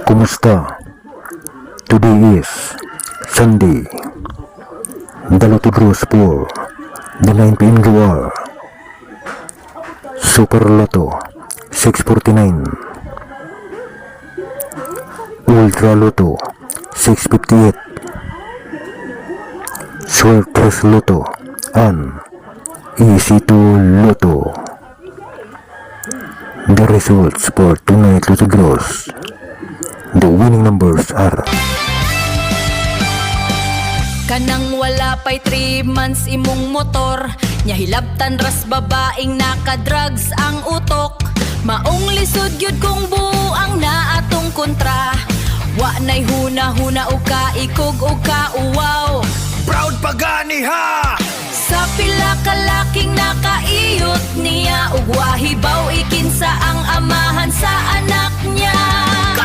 Kumusta? Today is Sunday, the Lotto draws for the 9 p.m. drawer. Super Lotto 649, Ultra Lotto 658, Swertres Lotto, and EC2 Lotto. The results for tonight Lotto draws. The winning numbers are kanang wala pa'y 3 months imong motor, nya hilabtan ras babaeng naka-drugs ang utok. Maong lisod gyud kung buang na atong kontra, wa nay huna-huna o kaikog o kauwaw. Proud pagani ha! Sa pila ka laking nakaiyot niya, ug wahibaw ikinsa ang amahan sa anak niya.